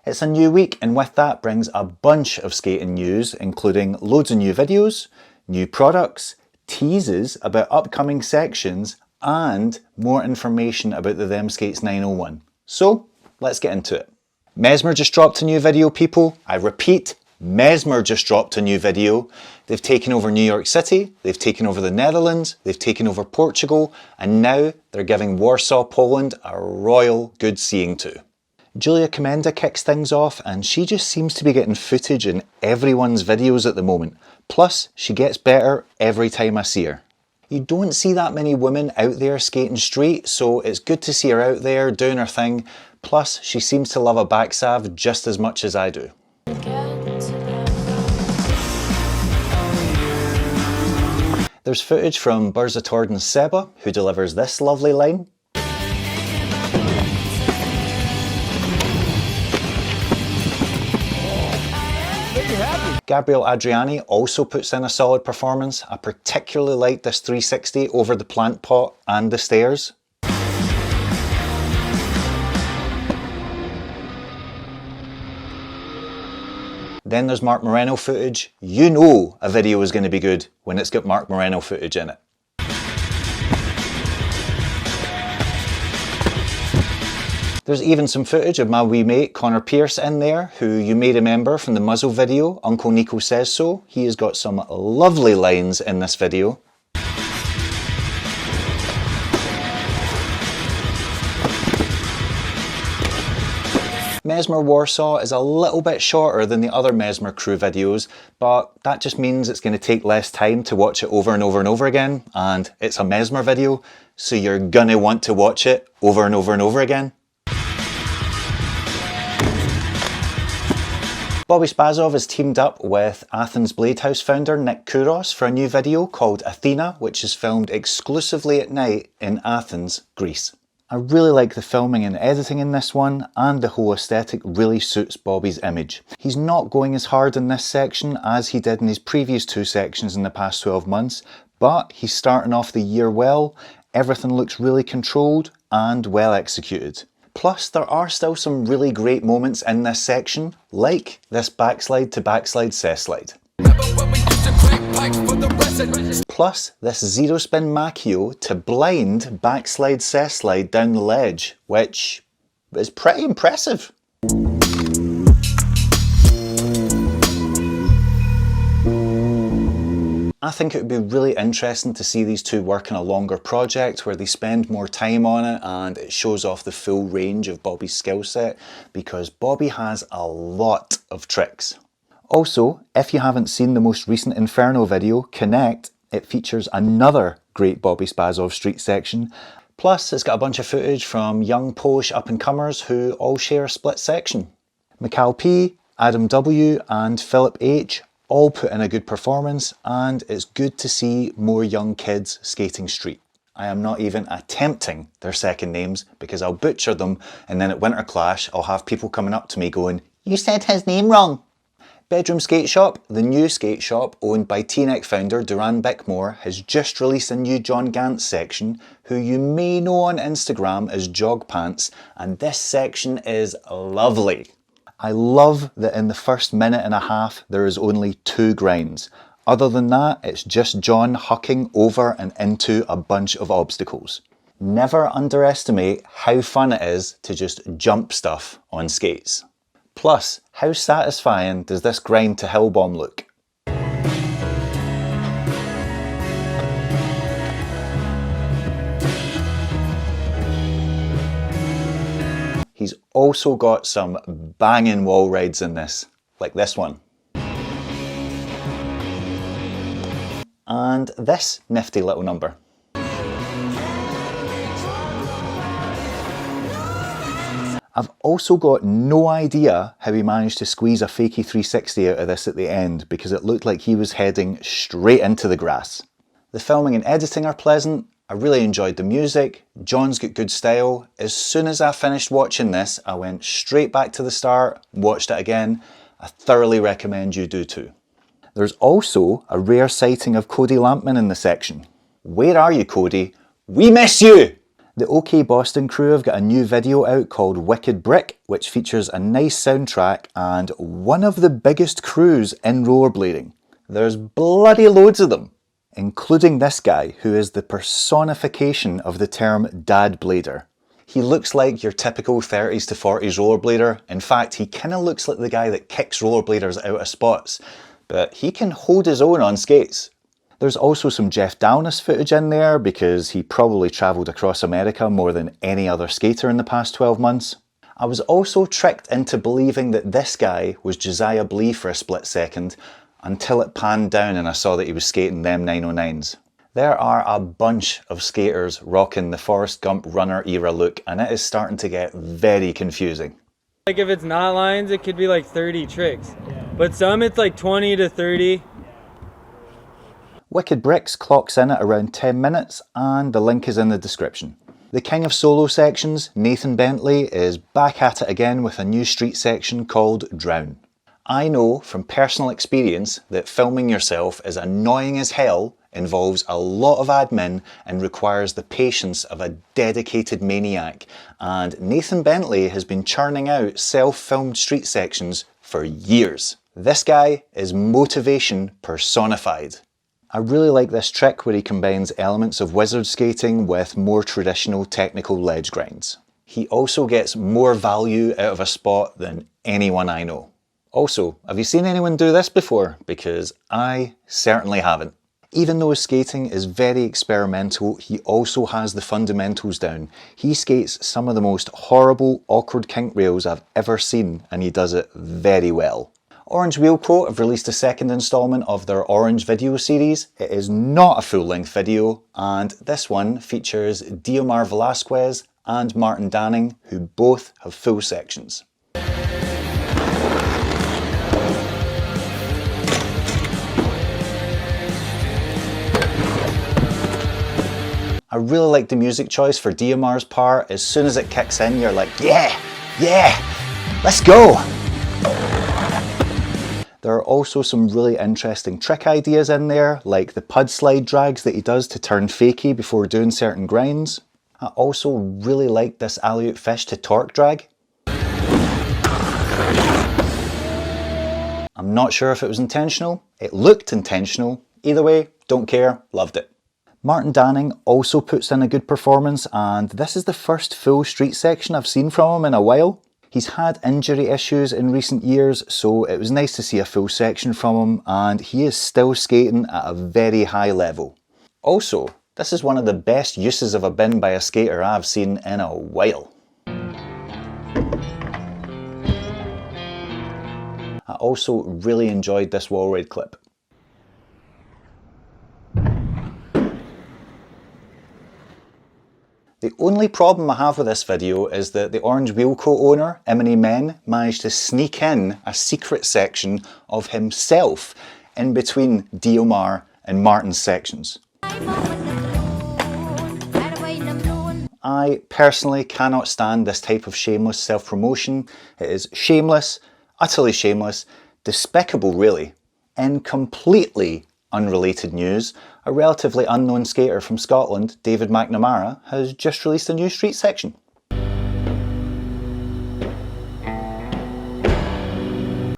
It's a new week, and with that brings a bunch of skating news, including loads of new videos, new products, teases about upcoming sections, and more information about the Them Skates 901. So, let's get into it. Mesmer just dropped a new video, people. I repeat, Mesmer just dropped a new video. They've taken over New York City, they've taken over the Netherlands, they've taken over Portugal, and now they're giving Warsaw, Poland a royal good seeing to. Julia Comenda kicks things off, and she just seems to be getting footage in everyone's videos at the moment. Plus, she gets better every time I see her. You don't see that many women out there skating street, so it's good to see her out there doing her thing. Plus, she seems to love a backsav just as much as I do. There's footage from Burzatord's Seba, who delivers this lovely line. Gabriel Adriani also puts in a solid performance. I particularly like this 360 over the plant pot and the stairs. Then there's Mark Moreno footage. You know a video is going to be good when it's got Mark Moreno footage in it. There's even some footage of my wee mate Connor Pierce in there, who you may remember from the muzzle video, Uncle Nico Says So. He has got some lovely lines in this video. Mesmer Warsaw is a little bit shorter than the other Mesmer crew videos, but that just means it's going to take less time to watch it over and over and over again, and it's a Mesmer video, so you're gonna want to watch it over and over and over again. Bobi Spassov has teamed up with Athens Blade House founder Nick Kouros for a new video called Athina, which is filmed exclusively at night in Athens, Greece. I really like the filming and editing in this one, and the whole aesthetic really suits Bobi's image. He's not going as hard in this section as he did in his previous two sections in the past 12 months, but he's starting off the year well. Everything looks really controlled and well executed. Plus, there are still some really great moments in this section, like this backslide to backslide cess slide. Plus, this zero spin Machio to blind backslide cess slide down the ledge, which is pretty impressive. I think it would be really interesting to see these two work on a longer project where they spend more time on it and it shows off the full range of Bobi's skill set, because Bobi has a lot of tricks. Also, if you haven't seen the most recent Inferno video, Connect, it features another great Bobi Spassov street section. Plus, it's got a bunch of footage from young Polish up-and-comers who all share a split section. Mikhail P, Adam W and Philip H all put in a good performance, and it's good to see more young kids skating street. I am not even attempting their second names because I'll butcher them, and then at Winterclash I'll have people coming up to me going, "You said his name wrong." Bedroom Skate Shop, the new skate shop owned by TNEC founder Duran Bickmore, has just released a new John Gantz section, who you may know on Instagram as Jog Pants, and this section is lovely. I love that in the first minute and a half there is only 2 grinds. Other than that, it's just John hucking over and into a bunch of obstacles. Never underestimate how fun it is to just jump stuff on skates. Plus, how satisfying does this grind to hill bomb look? He's also got some banging wall rides in this, like this one. And this nifty little number. I've also got no idea how he managed to squeeze a fakie 360 out of this at the end, because it looked like he was heading straight into the grass. The filming and editing are pleasant. I really enjoyed the music. John's got good style. As soon as I finished watching this, I went straight back to the start, watched it again. I thoroughly recommend you do too. There's also a rare sighting of Cody Lampman in the section. Where are you, Cody? We miss you! The OK Boston crew have got a new video out called Wicked Brick, which features a nice soundtrack and one of the biggest crews in rollerblading. There's bloody loads of them, including this guy who is the personification of the term dad blader. He looks like your typical 30s to 40s rollerblader. In fact, he kind of looks like the guy that kicks rollerbladers out of spots, but he can hold his own on skates. There's also some Jeff Downes footage in there because he probably travelled across America more than any other skater in the past 12 months. I was also tricked into believing that this guy was Josiah Blee for a split second until it panned down and I saw that he was skating them 909s. There are a bunch of skaters rocking the Forrest Gump runner era look and it is starting to get very confusing. Like if it's not lines, it could be like 30 tricks, but some it's like 20 to 30. Wicked Bricks clocks in at around 10 minutes and the link is in the description. The king of solo sections, Nathan Bentley, is back at it again with a new street section called Drown. I know from personal experience that filming yourself is annoying as hell, involves a lot of admin and requires the patience of a dedicated maniac, and Nathan Bentley has been churning out self-filmed street sections for years. This guy is motivation personified. I really like this trick where he combines elements of wizard skating with more traditional technical ledge grinds. He also gets more value out of a spot than anyone I know. Also, have you seen anyone do this before? Because I certainly haven't. Even though his skating is very experimental, he also has the fundamentals down. He skates some of the most horrible, awkward kink rails I've ever seen, and he does it very well. Orange Wheel Coat have released a second instalment of their Orange video series. It is not a full-length video, and this one features Diomar Velasquez and Martin Danning, who both have full sections. I really like the music choice for Diomar's part. As soon as it kicks in, you're like, yeah, let's go. There are also some really interesting trick ideas in there, like the pud slide drags that he does to turn fakie before doing certain grinds. I also really like this alley-oop fish to torque drag. I'm not sure if it was intentional. It looked intentional. Either way, don't care, loved it. Martin Danning also puts in a good performance, and this is the first full street section I've seen from him in a while. He's had injury issues in recent years, so it was nice to see a full section from him, and he is still skating at a very high level. Also, this is one of the best uses of a bin by a skater I've seen in a while. I also really enjoyed this wall raid clip. The only problem I have with this video is that the Orange Wheel Coat owner, Imani Men, managed to sneak in a secret section of himself in between Diomar and Martin's sections. I personally cannot stand this type of shameless self-promotion. It is shameless, utterly shameless, despicable really. In completely unrelated news, a relatively unknown skater from Scotland, David McNamara, has just released a new street section.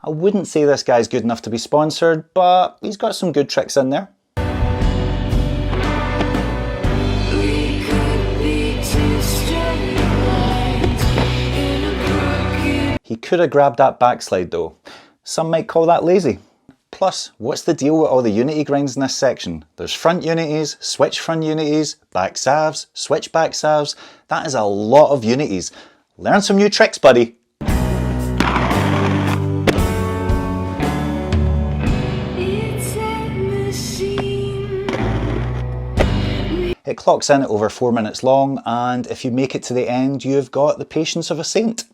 I wouldn't say this guy's good enough to be sponsored, but he's got some good tricks in there. He could have grabbed that backslide though. Some might call that lazy. Plus, what's the deal with all the unity grinds in this section? There's front unities, switch front unities, back salves, switch back salves. That is a lot of unities. Learn some new tricks, buddy. It clocks in at over 4 minutes long, and if you make it to the end, you've got the patience of a saint.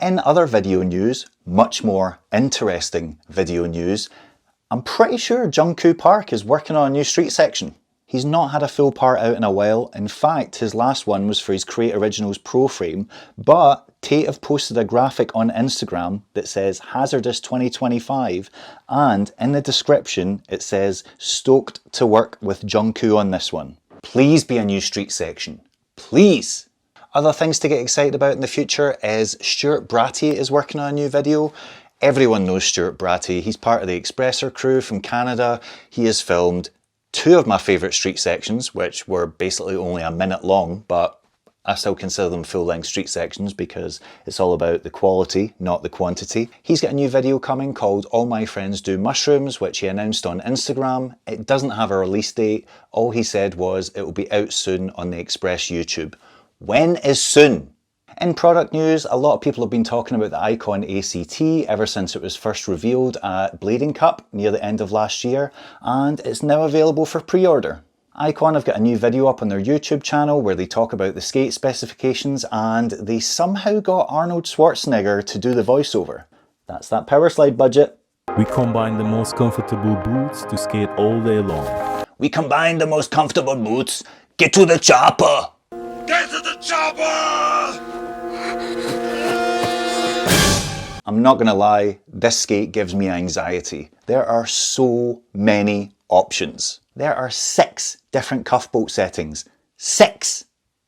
In other video news, much more interesting video news, I'm pretty sure Junkyu Park is working on a new street section. He's not had a full part out in a while. In fact, his last one was for his Create Originals Pro Frame, but Tate have posted a graphic on Instagram that says Hazardous 2025, and in the description it says stoked to work with Junkyu on this one. Please be a new street section. please. Other things to get excited about in the future is Stuart Bratty is working on a new video. Everyone knows Stuart Bratty. He's part of the Expressor crew from Canada. He has filmed 2 of my favourite street sections, which were basically only a minute long, but I still consider them full-length street sections because it's all about the quality, not the quantity. He's got a new video coming called All My Friends Do Mushrooms, which he announced on Instagram. It doesn't have a release date. All he said was it will be out soon on the Express YouTube. When is soon? In product news, a lot of people have been talking about the Iqon ACT ever since it was first revealed at Blading Cup near the end of last year, and it's now available for pre-order. Iqon have got a new video up on their YouTube channel where they talk about the skate specifications, and they somehow got Arnold Schwarzenegger to do the voiceover. That's that power slide budget. We combine the most comfortable boots to skate all day long. We combine the most comfortable boots. Get to the chopper! Get to the chopper! I'm not gonna lie, this skate gives me anxiety. There are so many options. There are 6 different cuff bolt settings. 6!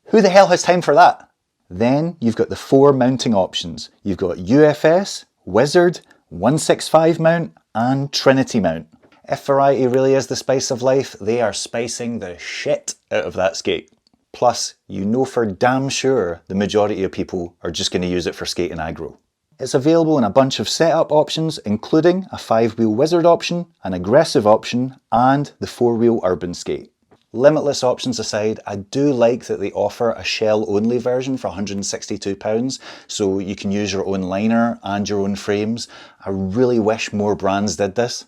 Who the hell has time for that? Then you've got the 4 mounting options. You've got UFS, Wizard, 165 mount, and Trinity mount. If variety really is the spice of life, they are spicing the shit out of that skate. Plus, you know for damn sure the majority of people are just going to use it for skating aggro. It's available in a bunch of setup options, including a 5-wheel Wizard option, an aggressive option, and the 4-wheel urban skate. Limitless options aside, I do like that they offer a shell-only version for £162, so you can use your own liner and your own frames. I really wish more brands did this.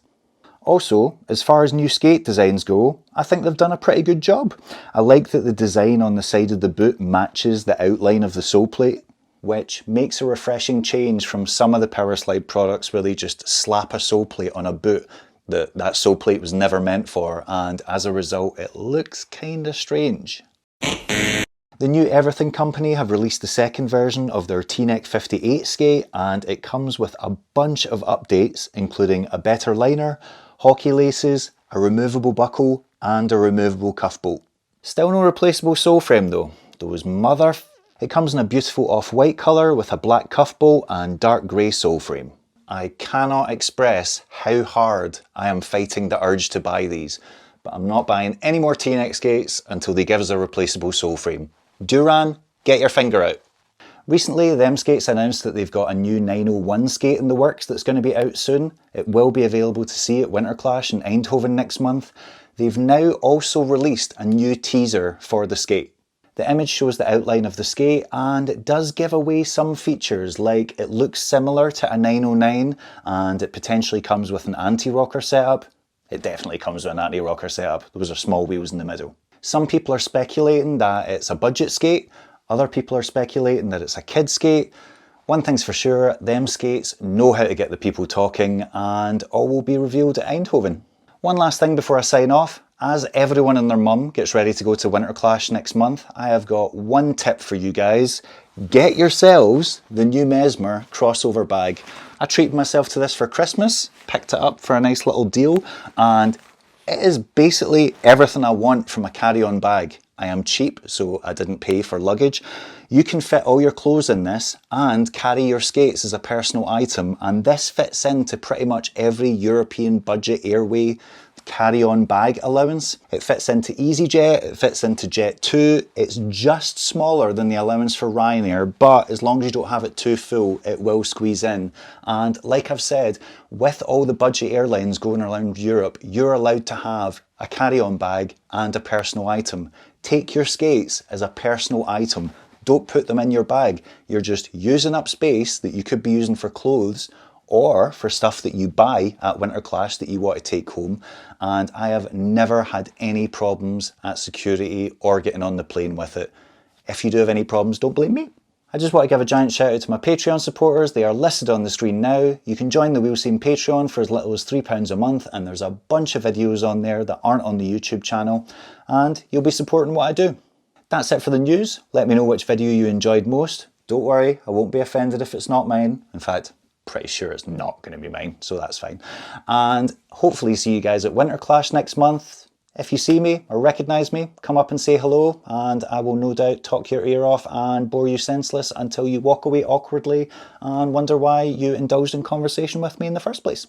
Also, as far as new skate designs go, I think they've done a pretty good job. I like that the design on the side of the boot matches the outline of the sole plate, which makes a refreshing change from some of the power slide products where they just slap a sole plate on a boot that sole plate was never meant for, and as a result it looks kinda strange. The new Everything Company have released the second version of their TNEC 58 skate, and it comes with a bunch of updates including a better liner, hockey laces, a removable buckle, and a removable cuff bolt. Still no replaceable sole frame though. Those It comes in a beautiful off-white colour with a black cuff bolt and dark grey sole frame. I cannot express how hard I am fighting the urge to buy these, but I'm not buying any more TNEC skates until they give us a replaceable sole frame. Duran, get your finger out. Recently, them skates announced that they've got a new 901 skate in the works that's going to be out soon. It will be available to see at Winterclash in Eindhoven next month. They've now also released a new teaser for the skate. The image shows the outline of the skate and it does give away some features, like it looks similar to a 909 and it potentially comes with an anti-rocker setup. It definitely comes with an anti-rocker setup. Those are small wheels in the middle. Some people are speculating that it's a budget skate. Other people are speculating that it's a kid skate. One thing's for sure, them skates know how to get the people talking, and all will be revealed at Eindhoven. One last thing before I sign off. As everyone and their mum gets ready to go to Winterclash next month, I have got one tip for you guys. Get yourselves the new Mesmer crossover bag. I treated myself to this for Christmas, picked it up for a nice little deal, and it is basically everything I want from a carry-on bag. I am cheap, so I didn't pay for luggage. You can fit all your clothes in this and carry your skates as a personal item, and this fits into pretty much every European budget airway carry-on bag allowance. It fits into EasyJet, it fits into Jet2. It's just smaller than the allowance for Ryanair, but as long as you don't have it too full, it will squeeze in. And like I've said, with all the budget airlines going around Europe, you're allowed to have a carry-on bag and a personal item. Take your skates as a personal item. Don't put them in your bag. You're just using up space that you could be using for clothes or for stuff that you buy at Winterclash that you want to take home. And I have never had any problems at security or getting on the plane with it. If you do have any problems, don't blame me. I just want to give a giant shout out to my Patreon supporters. They are listed on the screen now. You can join the Wheel Scene Patreon for as little as £3 a month, and there's a bunch of videos on there that aren't on the YouTube channel, and you'll be supporting what I do. That's it for the news. Let me know which video you enjoyed most. Don't worry, I won't be offended if it's not mine. In fact, pretty sure it's not going to be mine, so that's fine. And hopefully see you guys at Winterclash next month. If you see me or recognise me, come up and say hello, and I will no doubt talk your ear off and bore you senseless until you walk away awkwardly and wonder why you indulged in conversation with me in the first place.